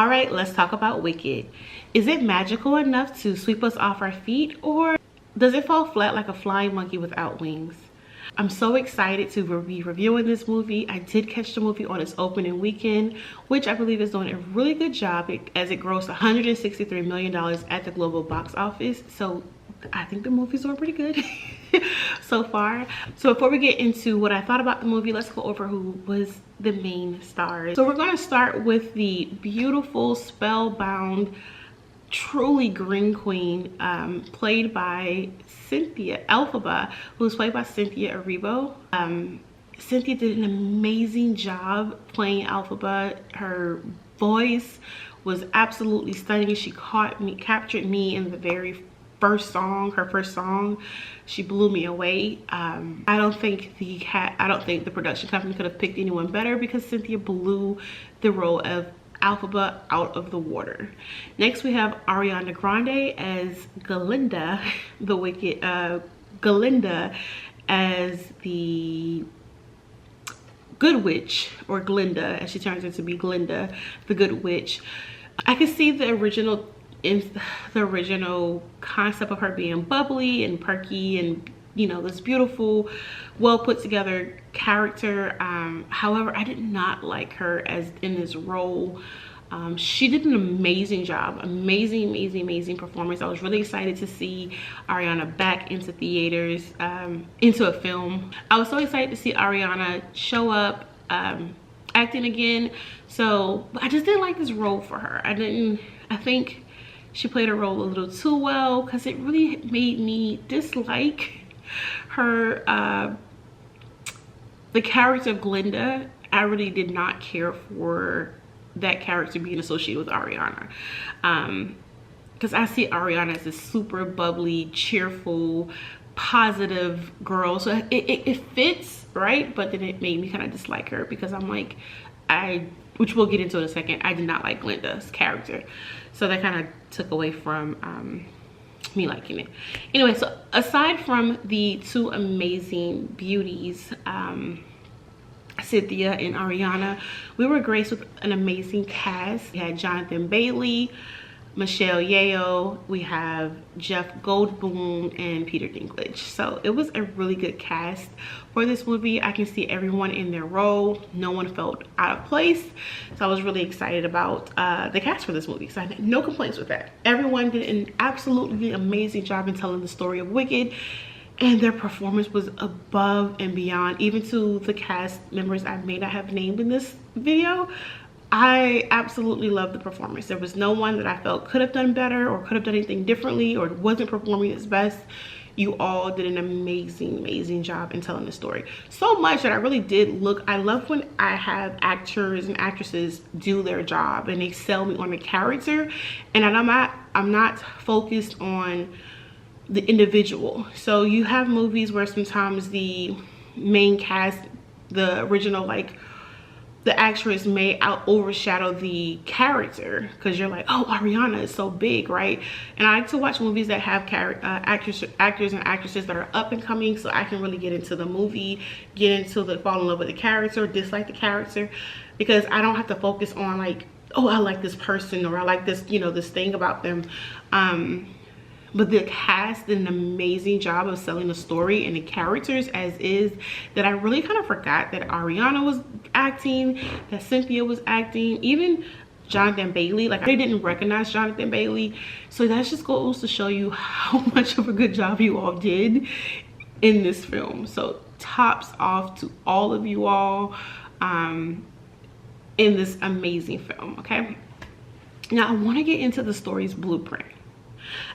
All right, let's talk about Wicked. Is it magical enough to sweep us off our feet, or does it fall flat like a flying monkey without wings? I'm so excited to be reviewing this movie. I did catch the movie on its opening weekend, which I believe is doing a really good job as it grossed $163 million at the global box office. So I think the movie's doing pretty good so far. So before we get into what I thought about the movie, let's go over who was the main stars. So we're going to start with the beautiful, spellbound, truly green queen, played by Cynthia Elphaba, who's played by Cynthia Erivo. Cynthia did an amazing job playing Elphaba. Her voice was absolutely stunning. She captured me in the very first song, her first song. She blew me away. I don't think the production company could have picked anyone better, because Cynthia blew the role of Elphaba out of the water. Next we have Ariana Grande as Glinda, the Wicked, Glinda as the Good Witch, or Glinda as she turns into be Glinda, the Good Witch. I can see the original concept of her being bubbly and perky and, you know, this beautiful, well put together character. However, I did not like her as in this role. She did an amazing job, amazing performance. I was really excited to see Ariana back into theaters, into a film. I was so excited to see Ariana show up acting again. So I just didn't like this role for her. I think she played her role a little too well, because it really made me dislike her, the character of Glinda. I really did not care for that character being associated with Ariana, because I see Ariana as a super bubbly, cheerful, positive girl, so it fits, right? But then it made me kind of dislike her, because I'm like, which we'll get into in a second, I did not like Glinda's character, so that kind of took away from me liking it. Anyway, so aside from the two amazing beauties, Cynthia and Ariana, we were graced with an amazing cast. We had Jonathan Bailey, Michelle Yeoh, we have Jeff Goldblum, and Peter Dinklage. So it was a really good cast for this movie. I can see everyone in their role. No one felt out of place. So I was really excited about the cast for this movie. So I had no complaints with that. Everyone did an absolutely amazing job in telling the story of Wicked, and their performance was above and beyond. Even to the cast members I may not have named in this video, I absolutely loved the performance. There was no one that I felt could have done better or could have done anything differently or wasn't performing its best. You all did an amazing job in telling the story. So much that I really did I love when I have actors and actresses do their job and they sell me on the character, and I'm not focused on the individual. So you have movies where sometimes the main cast, the original, like, the actress may overshadow the character, because you're like, oh, Ariana is so big, right? And I like to watch movies that have actors and actresses that are up and coming, so I can really get into the movie, fall in love with the character, dislike the character, because I don't have to focus on like, oh, I like this person, or I like this, you know, this thing about them. But the cast did an amazing job of selling the story and the characters as is, that I really kind of forgot that Ariana was acting, that Cynthia was acting, even Jonathan Bailey. Like, I didn't recognize Jonathan Bailey. So that just goes to show you how much of a good job you all did in this film. So tops off to all of you all in this amazing film, okay? Now I want to get into the story's blueprint.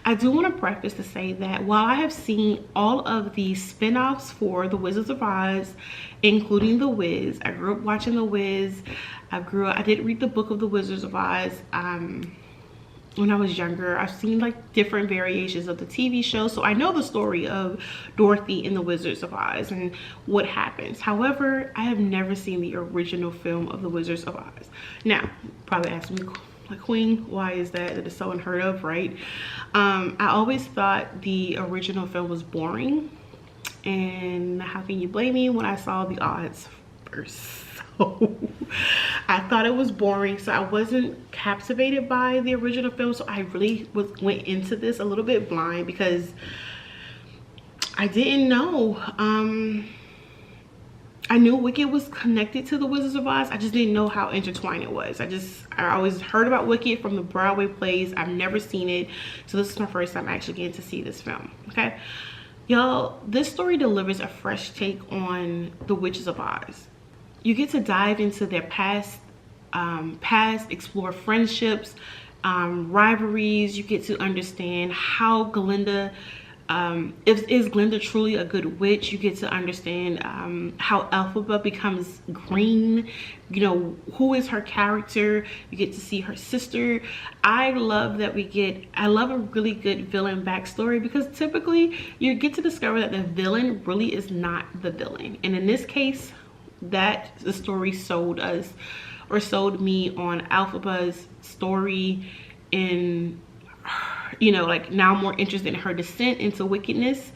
I do want to preface to say that while I have seen all of the spin-offs for The Wizards of Oz, including The Wiz, I grew up watching The Wiz. I did read the book of The Wizards of Oz when I was younger. I've seen like different variations of the TV show, so I know the story of Dorothy in The Wizards of Oz and what happens. However, I have never seen the original film of The Wizards of Oz. Now, probably asking me, like, Queen, why is that? That is so unheard of, right? I always thought the original film was boring, and how can you blame me when I saw the odds first? So I thought it was boring, so I wasn't captivated by the original film. So I really went into this a little bit blind because I didn't know. I knew Wicked was connected to the Wizards of Oz. I just didn't know how intertwined it was. I always heard about Wicked from the Broadway plays. I've never seen it, so this is my first time actually getting to see this film. Okay, y'all, this story delivers a fresh take on the Witches of Oz. You get to dive into their past, explore friendships, rivalries. You get to understand how Glinda, is Glinda truly a good witch? You get to understand how Elphaba becomes green. You know, who is her character? You get to see her sister. I love that I love a really good villain backstory, because typically you get to discover that the villain really is not the villain. And in this case, that the story sold us, or sold me, on Elphaba's story, in, you know, like, now I'm more interested in her descent into wickedness,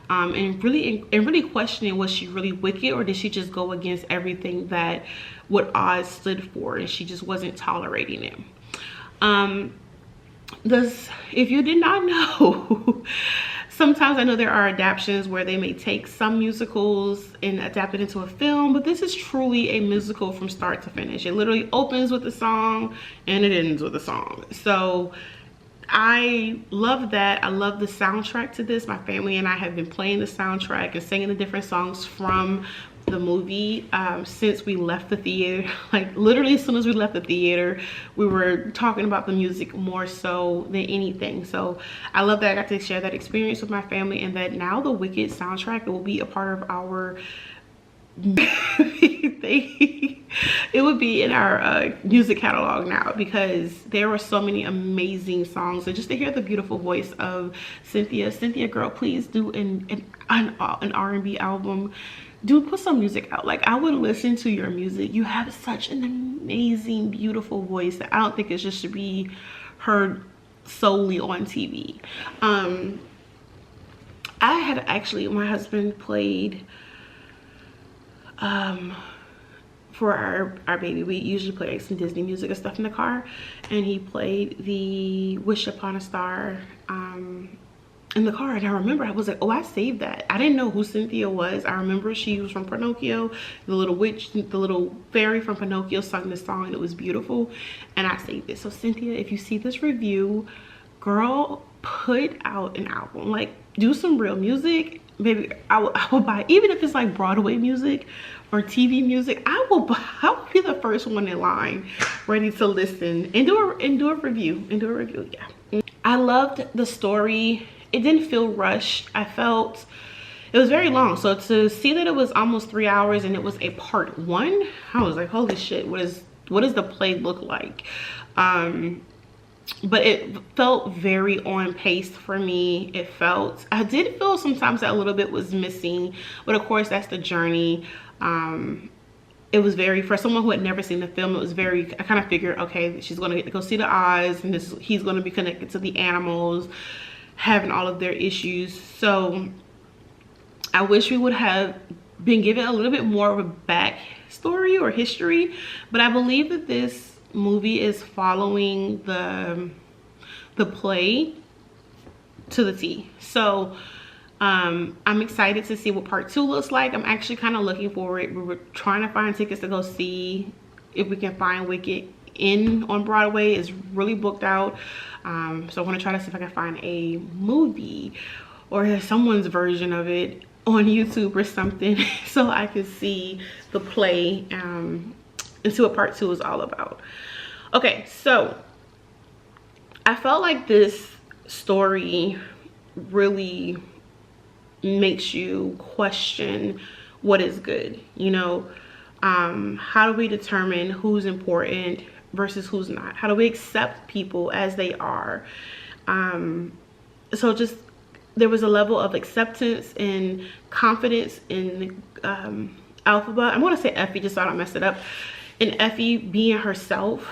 and really questioning, was she really wicked, or did she just go against everything that what Oz stood for, and she just wasn't tolerating it. If you did not know, sometimes I know there are adaptations where they may take some musicals and adapt it into a film, but this is truly a musical from start to finish. It literally opens with a song and it ends with a song. So I love that. I love the soundtrack to this. My family and I have been playing the soundtrack and singing the different songs from the movie since we left the theater. Like, literally as soon as we left the theater, we were talking about the music more so than anything. So I love that I got to share that experience with my family, and that now the Wicked soundtrack will be a part of our it would be in our music catalog now, because there were so many amazing songs. And just to hear the beautiful voice of Cynthia, girl, please do an R&B album. Do put some music out. Like, I would listen to your music. You have such an amazing, beautiful voice that I don't think it just should be heard solely on TV. I had actually, my husband played for our baby, we usually play like some Disney music and stuff in the car, and he played the Wish Upon a Star in the car. And I remember, I was like, oh, I saved that. I didn't know who Cynthia was. I remember she was from Pinocchio. The little witch, the little fairy from Pinocchio sung this song, and it was beautiful, and I saved it. So Cynthia, if you see this review, girl, put out an album. Like, do some real music. Maybe I will buy, even if it's like Broadway music or TV music, I will be the first one in line ready to listen and do a review. Yeah, I loved the story. It didn't feel rushed. I felt it was very long. So to see that it was almost 3 hours and it was a part 1, I was like, holy shit, what does the play look like? But it felt very on pace for me. I did feel sometimes that a little bit was missing, but of course that's the journey. It was very, for someone who had never seen the film, it was very, I kind of figured, okay, she's going to get to go see the Oz, and he's going to be connected to the animals, having all of their issues. So I wish we would have been given a little bit more of a back story or history, but I believe that this movie is following the play to the T. So I'm excited to see what part 2 looks like. I'm actually kind of looking forward. We were trying to find tickets to go see if we can find Wicked on Broadway. It's really booked out. So I want to try to see if I can find a movie or someone's version of it on YouTube or something, so I can see the play and see what part 2 is all about. Okay, so I felt like this story really makes you question what is good. You know, how do we determine who's important versus who's not? How do we accept people as they are? So just, there was a level of acceptance and confidence in Elphaba. I'm gonna say Effie just so I don't mess it up. And Effie being herself.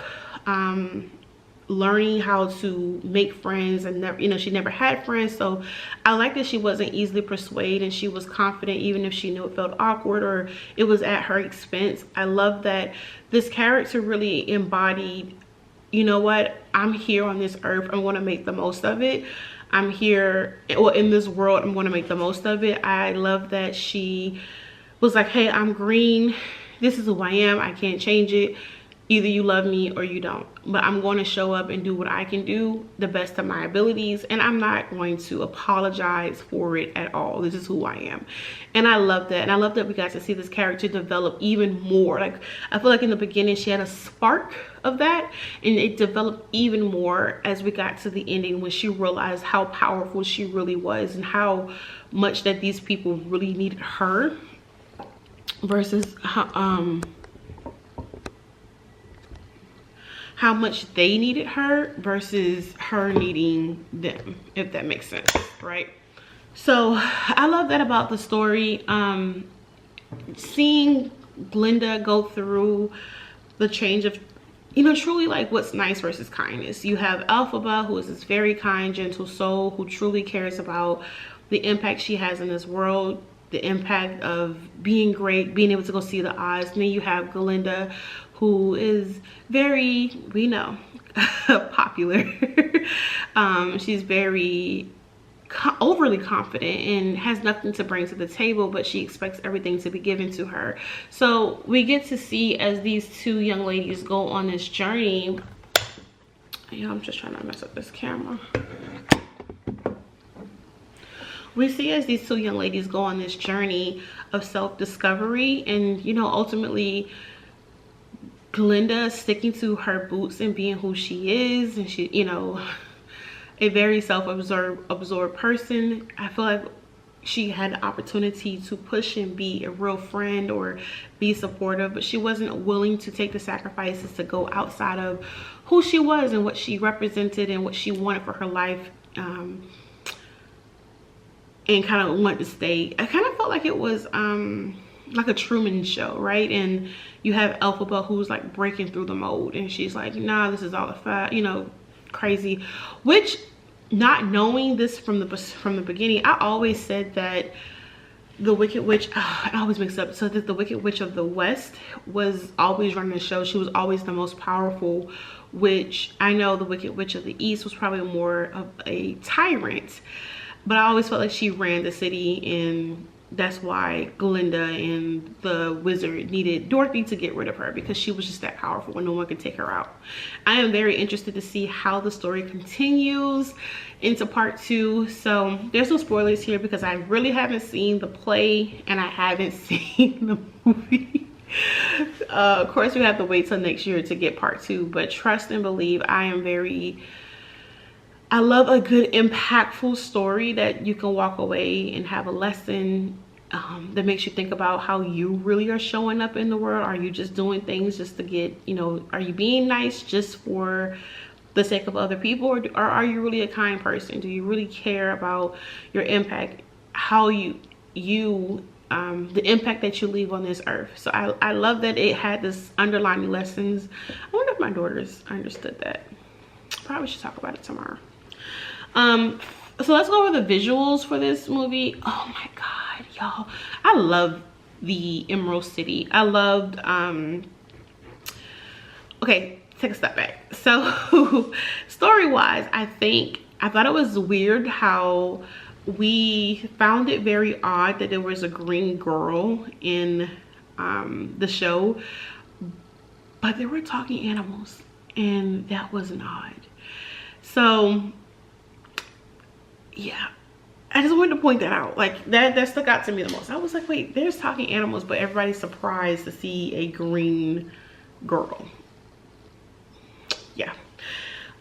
learning how to make friends, and never, you know, she never had friends. So I like that she wasn't easily persuaded, and she was confident even if she knew it felt awkward or it was at her expense. I love that this character really embodied, you know what, I'm here on this earth, I'm going to make the most of it. I'm here, well, in this world, I'm going to make the most of it. I love that she was like, hey, I'm green, this is who I am, I can't change it. Either you love me or you don't, but I'm going to show up and do what I can do the best of my abilities, and I'm not going to apologize for it at all. This is who I am. And I love that. And I love that we got to see this character develop even more. Like, I feel like in the beginning she had a spark of that, and it developed even more as we got to the ending, when she realized how powerful she really was and how much that these people really needed her versus how much they needed her versus her needing them, if that makes sense, right? So I love that about the story. Seeing Glinda go through the change of, you know, truly like what's nice versus kindness. You have Elphaba, who is this very kind, gentle soul who truly cares about the impact she has in this world, the impact of being great, being able to go see the Oz. And then you have Glinda, who is very, we know, popular. She's very overly confident and has nothing to bring to the table, but she expects everything to be given to her. So we get to see, as these two young ladies go on this journey. Yeah, I'm just trying to mess up this camera. We see as these two young ladies go on this journey of self-discovery, and, you know, ultimately Glinda sticking to her boots and being who she is, and she, you know, a very absorbed person. I feel like she had the opportunity to push and be a real friend or be supportive, but she wasn't willing to take the sacrifices to go outside of who she was and what she represented and what she wanted for her life, and kind of want to stay. I kind of felt like it was like a Truman Show, right? And you have Elphaba, who's like breaking through the mold, and she's like, nah, this is all a fact, you know, crazy. Which, not knowing this from the beginning, I always said that the Wicked Witch, I always mix up, so that the Wicked Witch of the West was always running the show. She was always the most powerful, which I know the Wicked Witch of the East was probably more of a tyrant, but I always felt like she ran the city, and that's why Glinda and the wizard needed Dorothy to get rid of her, because she was just that powerful and no one could take her out. I am very interested to see how the story continues into part 2. So there's no spoilers here because I really haven't seen the play and I haven't seen the movie. Of course, we have to wait till next year to get part 2, but trust and believe, I love a good impactful story that you can walk away and have a lesson that makes you think about how you really are showing up in the world. Are you just doing things just to get, you know, are you being nice just for the sake of other people, or are you really a kind person? Do you really care about your impact, how the impact that you leave on this earth? So I love that it had this underlying lessons. I wonder if my daughters understood that. Probably should talk about it tomorrow. So let's go over the visuals for this movie. Oh my god, y'all, I love the Emerald City. I loved okay, take a step back. So story wise, I thought it was weird how we found it very odd that there was a green girl in the show, but there were talking animals, and that wasn't odd. So yeah, I just wanted to point that out. Like that stuck out to me the most. I was like, wait, there's talking animals, but everybody's surprised to see a green girl. Yeah.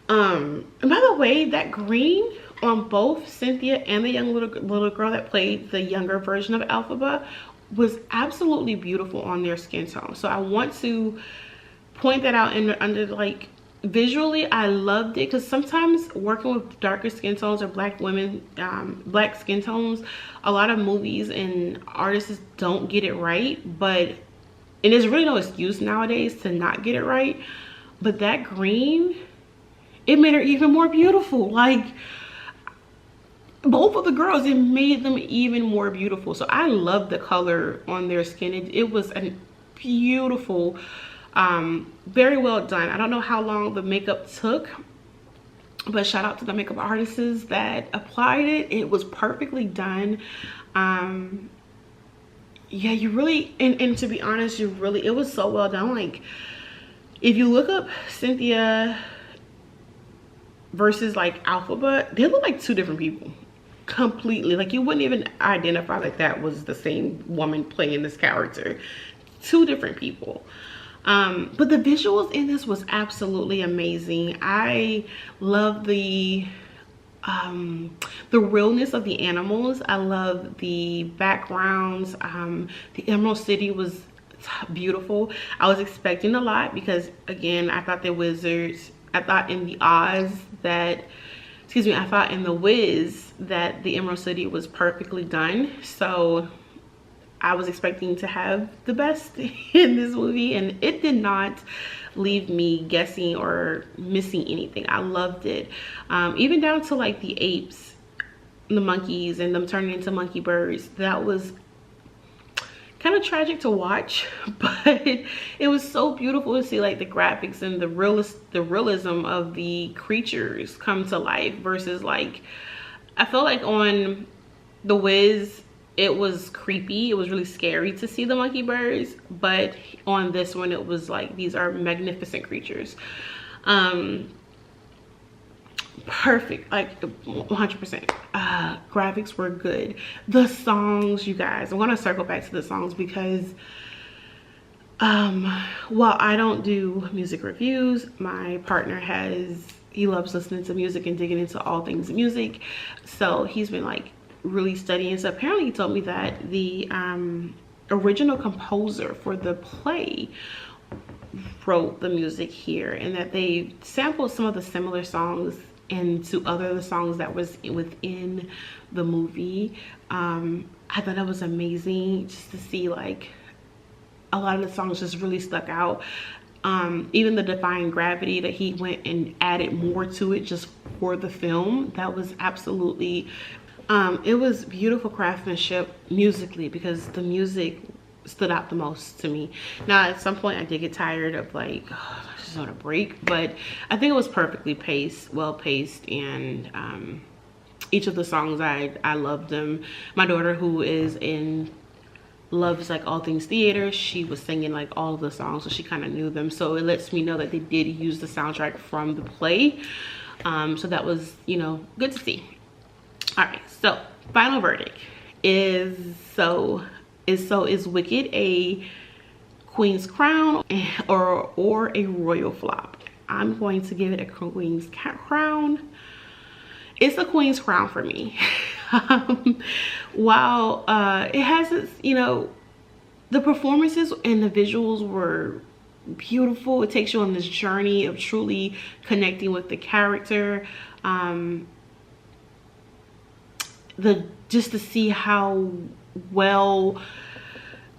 And by the way, that green on both Cynthia and the young little girl that played the younger version of Elphaba was absolutely beautiful on their skin tone. So I want to point that out. And under, like, visually, I loved it, because sometimes working with darker skin tones or black women, black skin tones, a lot of movies and artists don't get it right. And there's really no excuse nowadays to not get it right. But that green, it made her even more beautiful. Like, both of the girls, it made them even more beautiful. So I love the color on their skin. It was a beautiful, very well done. I don't know how long the makeup took, but shout out to the makeup artists that applied it. It was perfectly done. Yeah, you really, and to be honest, it was so well done. Like, if you look up Cynthia versus like Elphaba, they look like two different people completely. Like, you wouldn't even identify that that was the same woman playing this character. Two different people. But the visuals in this was absolutely amazing. I love the realness of the animals. I love the backgrounds. The Emerald City was beautiful. I was expecting a lot because, again, I thought the Wizards, I thought in the Oz that, excuse me, I thought in the Wiz that the Emerald City was perfectly done. So I was expecting to have the best in this movie, and it did not leave me guessing or missing anything. I loved it. Even down to like the apes, the monkeys, and them turning into monkey birds. That was kind of tragic to watch, but it was so beautiful to see like the graphics and the realism of the creatures come to life versus, like, I felt like on The Wiz it was creepy. It was really scary to see the monkey birds, but on this one it was like, these are magnificent creatures. Perfect, like 100%. Graphics were good. The songs, you guys, I'm gonna circle back to the songs because while I don't do music reviews, my partner he loves listening to music and digging into all things music, so he's been like really studying. So apparently he told me that the original composer for the play wrote the music here, and that they sampled some of the similar songs into other songs that was within the movie. I thought that was amazing just to see, like, a lot of the songs just really stuck out. Even the Defying Gravity, that he went and added more to it just for the film, that was absolutely it was beautiful craftsmanship musically, because the music stood out the most to me. Now at some point I did get tired of like, oh, I just want a break, but I think it was perfectly paced, well paced, and each of the songs I loved them. My daughter, who loves like all things theater, she was singing like all of the songs, so she kind of knew them, so it lets me know that they did use the soundtrack from the play. So that was, you know, good to see. All right, so final verdict is Wicked a Queen's Crown or a royal flop? I'm going to give it a Queen's Crown. It's a Queen's Crown for me. While it has its, you know, the performances and the visuals were beautiful. It takes you on this journey of truly connecting with the character. Just to see how well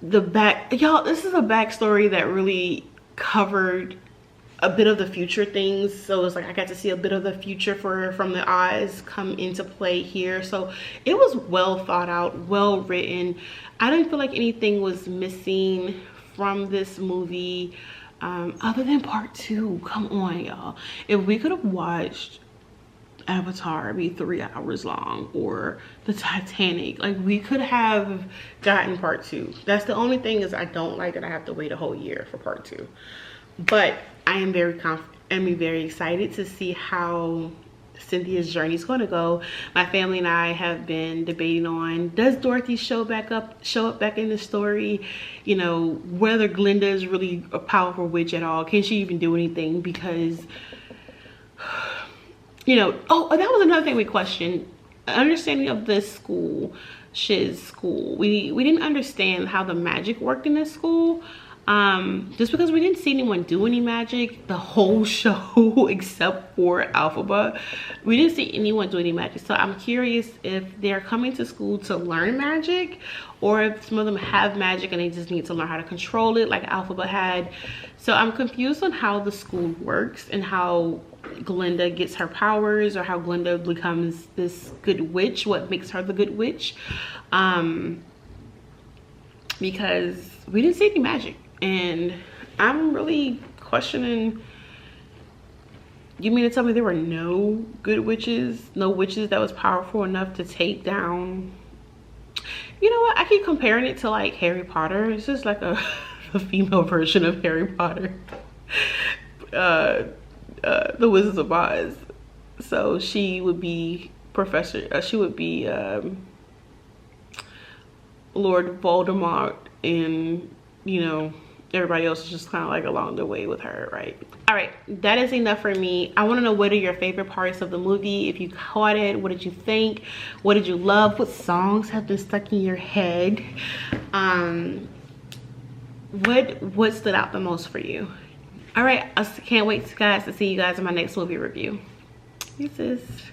y'all, this is a backstory that really covered a bit of the future things, so it's like I got to see a bit of the future from the Oz come into play here. So it was well thought out, well written. I didn't feel like anything was missing from this movie, other than part 2. Come on, y'all. If we could have watched Avatar be 3 hours long, or the Titanic, like, we could have gotten part 2. That's the only thing, is I don't like that I have to wait a whole year for part 2. But I am very confident, I'm very excited to see how Cynthia's journey is going to go. My family and I have been debating on, does Dorothy show up back in the story? You know, whether Glinda is really a powerful witch at all. Can she even do anything? Because, you know, oh, that was another thing we questioned. Understanding of this school, Shiz school. We didn't understand how the magic worked in this school. Just because we didn't see anyone do any magic the whole show except for Elphaba, we didn't see anyone do any magic. So I'm curious if they're coming to school to learn magic, or if some of them have magic and they just need to learn how to control it like Elphaba had. So I'm confused on how the school works and how Glinda gets her powers, or how Glinda becomes this good witch, what makes her the good witch. Because we didn't see any magic, and I'm really questioning. You mean to tell me there were no good witches, no witches that was powerful enough to take down? You know what, I keep comparing it to like Harry Potter. It's just like a female version of Harry Potter. The Wizards of Oz. So she would be she would be Lord Voldemort, and you know, everybody else is just kind of like along the way with her, right? All right, that is enough for me. I want to know, what are your favorite parts of the movie? If you caught it, what did you think? What did you love? What songs have been stuck in your head? What stood out the most for you? All right, I can't wait, guys, to see you guys in my next movie review. This is